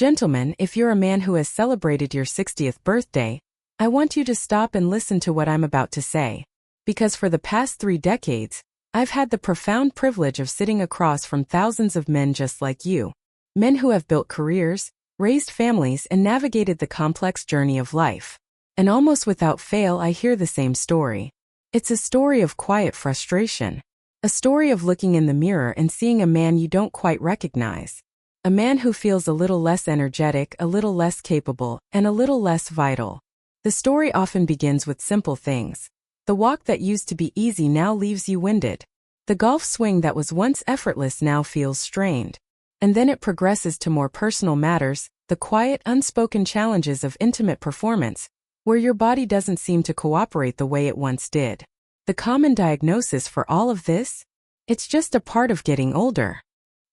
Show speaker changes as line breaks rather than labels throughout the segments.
Gentlemen, if you're a man who has celebrated your 60th birthday, I want you to stop and listen to what I'm about to say. Because for the past 3 decades, I've had the profound privilege of sitting across from thousands of men just like you. Men who have built careers, raised families, and navigated the complex journey of life. And almost without fail, I hear the same story. It's a story of quiet frustration. A story of looking in the mirror and seeing a man you don't quite recognize. A man who feels a little less energetic, a little less capable, and a little less vital. The story often begins with simple things. The walk that used to be easy now leaves you winded. The golf swing that was once effortless now feels strained. And then it progresses to more personal matters, the quiet, unspoken challenges of intimate performance, where your body doesn't seem to cooperate the way it once did. The common diagnosis for all of this? It's just a part of getting older.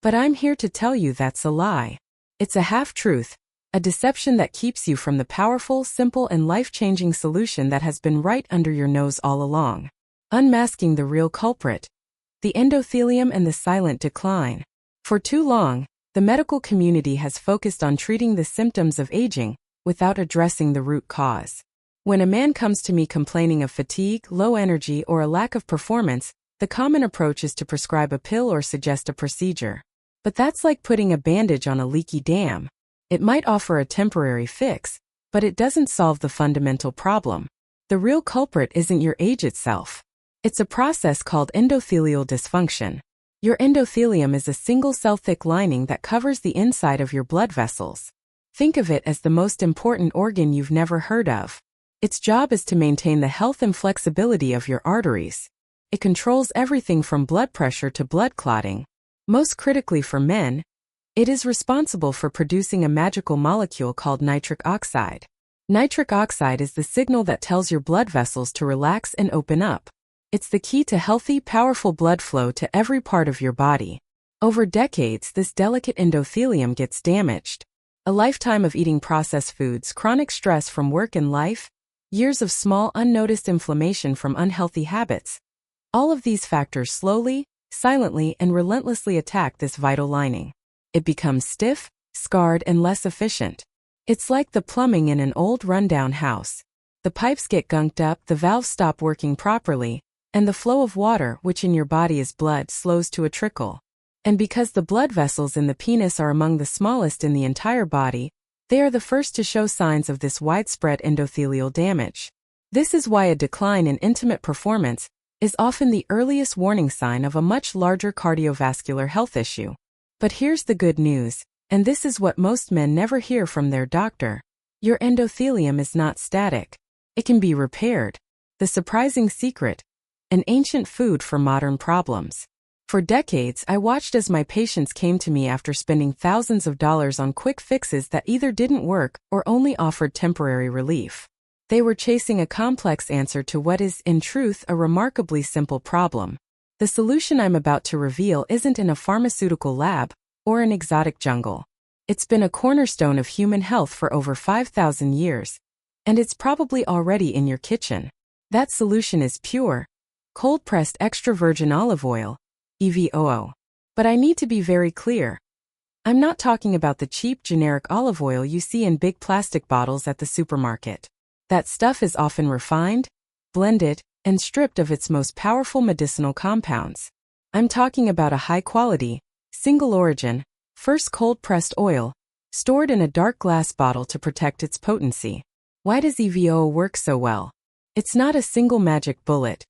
But I'm here to tell you that's a lie. It's a half-truth, a deception that keeps you from the powerful, simple, and life-changing solution that has been right under your nose all along. Unmasking the real culprit. The endothelium and the silent decline. For too long, the medical community has focused on treating the symptoms of aging without addressing the root cause. When a man comes to me complaining of fatigue, low energy, or a lack of performance, the common approach is to prescribe a pill or suggest a procedure. But that's like putting a bandage on a leaky dam. It might offer a temporary fix, but it doesn't solve the fundamental problem. The real culprit isn't your age itself. It's a process called endothelial dysfunction. Your endothelium is a single-cell thick lining that covers the inside of your blood vessels. Think of it as the most important organ you've never heard of. Its job is to maintain the health and flexibility of your arteries. It controls everything from blood pressure to blood clotting. Most critically for men, it is responsible for producing a magical molecule called nitric oxide. Nitric oxide is the signal that tells your blood vessels to relax and open up. It's the key to healthy, powerful blood flow to every part of your body. Over decades, this delicate endothelium gets damaged. A lifetime of eating processed foods, chronic stress from work and life, years of small, unnoticed inflammation from unhealthy habits. All of these factors slowly, silently, and relentlessly attack this vital lining. It becomes stiff, scarred, and less efficient. It's like the plumbing in an old rundown house. The pipes get gunked up, the valves stop working properly, and the flow of water, which in your body is blood, slows to a trickle. And because the blood vessels in the penis are among the smallest in the entire body, they are the first to show signs of this widespread endothelial damage. This is why a decline in intimate performance is often the earliest warning sign of a much larger cardiovascular health issue. But here's the good news, and this is what most men never hear from their doctor. Your endothelium is not static. It can be repaired. The surprising secret: an ancient food for modern problems. For decades, I watched as my patients came to me after spending thousands of dollars on quick fixes that either didn't work or only offered temporary relief. They were chasing a complex answer to what is, in truth, a remarkably simple problem. The solution I'm about to reveal isn't in a pharmaceutical lab or an exotic jungle. It's been a cornerstone of human health for over 5,000 years, and it's probably already in your kitchen. That solution is pure, cold-pressed extra virgin olive oil, EVOO. But I need to be very clear. I'm not talking about the cheap generic olive oil you see in big plastic bottles at the supermarket. That stuff is often refined, blended, and stripped of its most powerful medicinal compounds. I'm talking about a high-quality, single-origin, first cold-pressed oil, stored in a dark glass bottle to protect its potency. Why does EVOO work so well? It's not a single magic bullet.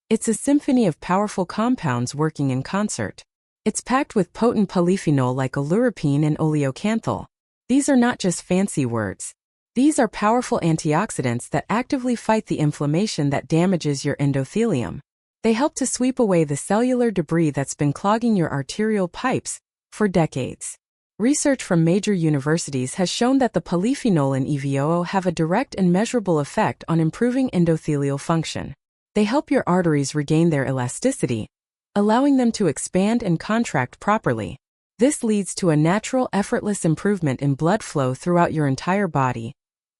It's a symphony of powerful compounds working in concert. It's packed with potent polyphenol like oleuropein and oleocanthal. These are not just fancy words. These are powerful antioxidants that actively fight the inflammation that damages your endothelium. They help to sweep away the cellular debris that's been clogging your arterial pipes for decades. Research from major universities has shown that the polyphenol in EVOO have a direct and measurable effect on improving endothelial function. They help your arteries regain their elasticity, allowing them to expand and contract properly. This leads to a natural, effortless improvement in blood flow throughout your entire body,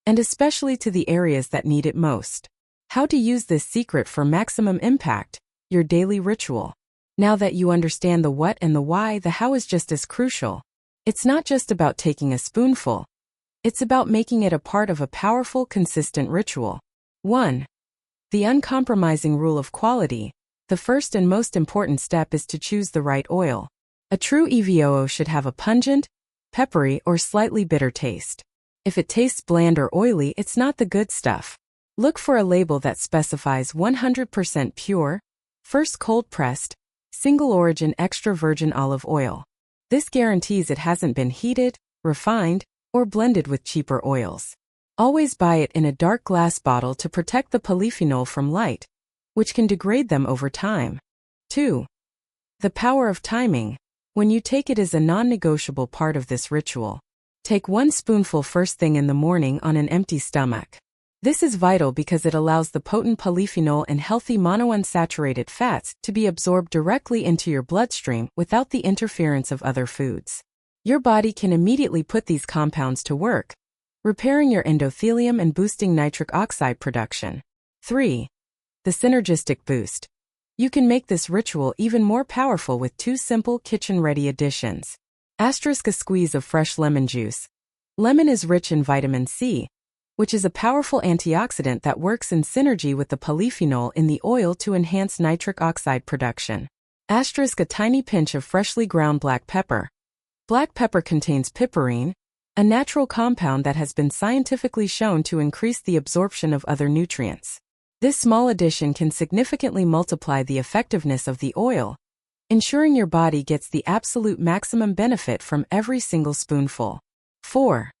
and especially to the areas that need it most. How to use this secret for maximum impact: your daily ritual. Now that you understand the what and the why, the how is just as crucial. It's not just about taking a spoonful. It's about making it a part of a powerful, consistent ritual. 1. The uncompromising rule of quality. The first and most important step is to choose the right oil. A true EVOO should have a pungent, peppery, or slightly bitter taste. If it tastes bland or oily, it's not the good stuff. Look for a label that specifies 100% pure, first cold-pressed, single-origin extra virgin olive oil. This guarantees it hasn't been heated, refined, or blended with cheaper oils. Always buy it in a dark glass bottle to protect the polyphenol from light, which can degrade them over time. 2. The power of timing. When you take it is a non-negotiable part of this ritual. Take 1 spoonful first thing in the morning on an empty stomach. This is vital because it allows the potent polyphenol and healthy monounsaturated fats to be absorbed directly into your bloodstream without the interference of other foods. Your body can immediately put these compounds to work, repairing your endothelium and boosting nitric oxide production. 3. The synergistic boost. You can make this ritual even more powerful with 2 simple kitchen-ready additions. A squeeze of fresh lemon juice. Lemon is rich in vitamin C, which is a powerful antioxidant that works in synergy with the polyphenol in the oil to enhance nitric oxide production. A tiny pinch of freshly ground black pepper. Black pepper contains piperine, a natural compound that has been scientifically shown to increase the absorption of other nutrients. This small addition can significantly multiply the effectiveness of the oil, ensuring your body gets the absolute maximum benefit from every single spoonful. 4.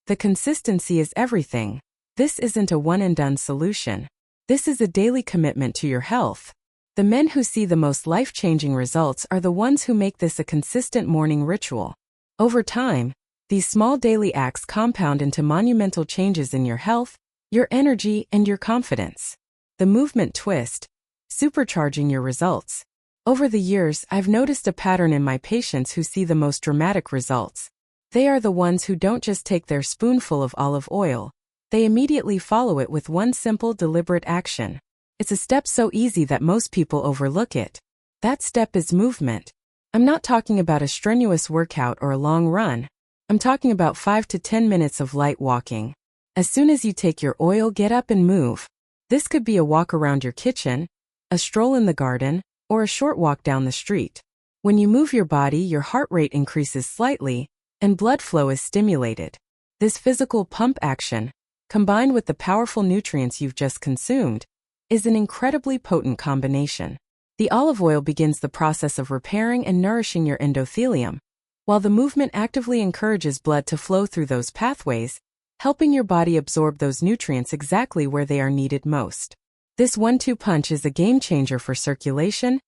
The consistency is everything. This isn't a one-and-done solution. This is a daily commitment to your health. The men who see the most life-changing results are the ones who make this a consistent morning ritual. Over time, these small daily acts compound into monumental changes in your health, your energy, and your confidence. The movement twist. Supercharging your results. Over the years, I've noticed a pattern in my patients who see the most dramatic results. They are the ones who don't just take their spoonful of olive oil. They immediately follow it with 1 simple, deliberate action. It's a step so easy that most people overlook it. That step is movement. I'm not talking about a strenuous workout or a long run. I'm talking about 5 to 10 minutes of light walking. As soon as you take your oil, get up and move. This could be a walk around your kitchen, a stroll in the garden, or a short walk down the street. When you move your body, your heart rate increases slightly, and blood flow is stimulated. This physical pump action, combined with the powerful nutrients you've just consumed, is an incredibly potent combination. The olive oil begins the process of repairing and nourishing your endothelium, while the movement actively encourages blood to flow through those pathways, helping your body absorb those nutrients exactly where they are needed most. This 1-2 punch is a game changer for circulation,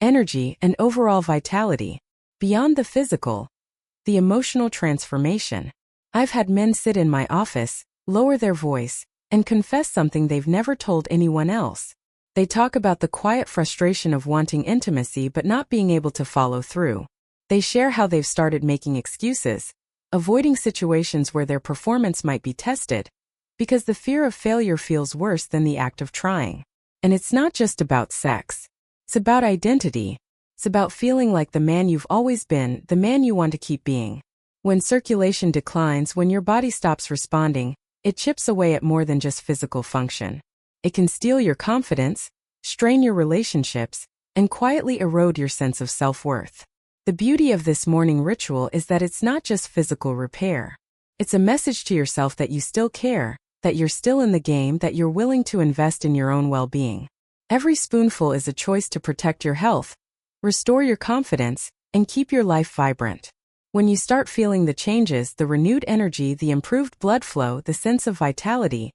energy, and overall vitality. Beyond the physical, the emotional transformation. I've had men sit in my office, lower their voice, and confess something they've never told anyone else. They talk about the quiet frustration of wanting intimacy but not being able to follow through. They share how they've started making excuses, avoiding situations where their performance might be tested, because the fear of failure feels worse than the act of trying. And it's not just about sex. It's about identity. It's about feeling like the man you've always been, the man you want to keep being. When circulation declines, when your body stops responding, it chips away at more than just physical function. It can steal your confidence, strain your relationships, and quietly erode your sense of self-worth. The beauty of this morning ritual is that it's not just physical repair. It's a message to yourself that you still care, that you're still in the game, that you're willing to invest in your own well-being. Every spoonful is a choice to protect your health, restore your confidence, and keep your life vibrant. When you start feeling the changes, the renewed energy, the improved blood flow, the sense of vitality,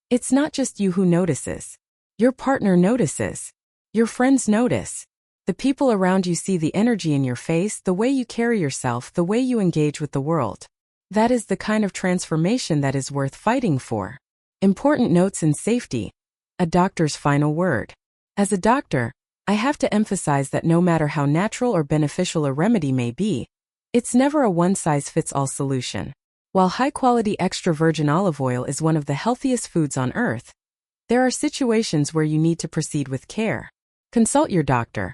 it's not just you who notices. Your partner notices. Your friends notice. The people around you see the energy in your face, the way you carry yourself, the way you engage with the world. That is the kind of transformation that is worth fighting for. Important notes in safety. A doctor's final word. As a doctor, I have to emphasize that no matter how natural or beneficial a remedy may be, it's never a one-size-fits-all solution. While high-quality extra virgin olive oil is one of the healthiest foods on earth, there are situations where you need to proceed with care. Consult your doctor.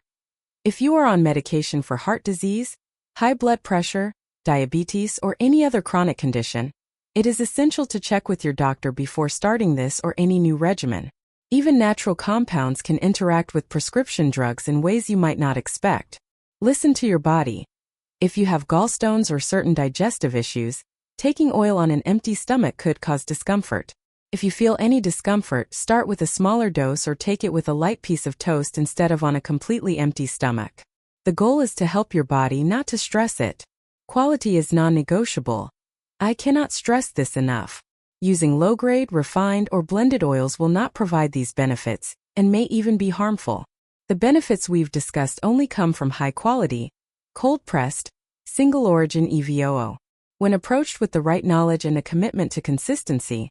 If you are on medication for heart disease, high blood pressure, diabetes, or any other chronic condition, it is essential to check with your doctor before starting this or any new regimen. Even natural compounds can interact with prescription drugs in ways you might not expect. Listen to your body. If you have gallstones or certain digestive issues, taking oil on an empty stomach could cause discomfort. If you feel any discomfort, start with a smaller dose or take it with a light piece of toast instead of on a completely empty stomach. The goal is to help your body, not to stress it. Quality is non-negotiable. I cannot stress this enough. Using low-grade, refined, or blended oils will not provide these benefits, and may even be harmful. The benefits we've discussed only come from high-quality, cold-pressed, single-origin EVOO. When approached with the right knowledge and a commitment to consistency,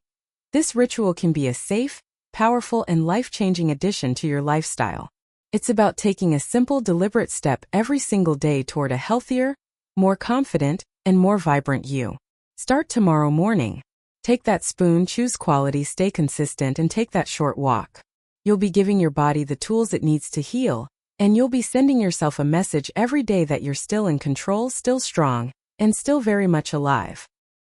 this ritual can be a safe, powerful, and life-changing addition to your lifestyle. It's about taking a simple, deliberate step every single day toward a healthier, more confident, and more vibrant you. Start tomorrow morning. Take that spoon, choose quality, stay consistent, and take that short walk. You'll be giving your body the tools it needs to heal, and you'll be sending yourself a message every day that you're still in control, still strong, and still very much alive.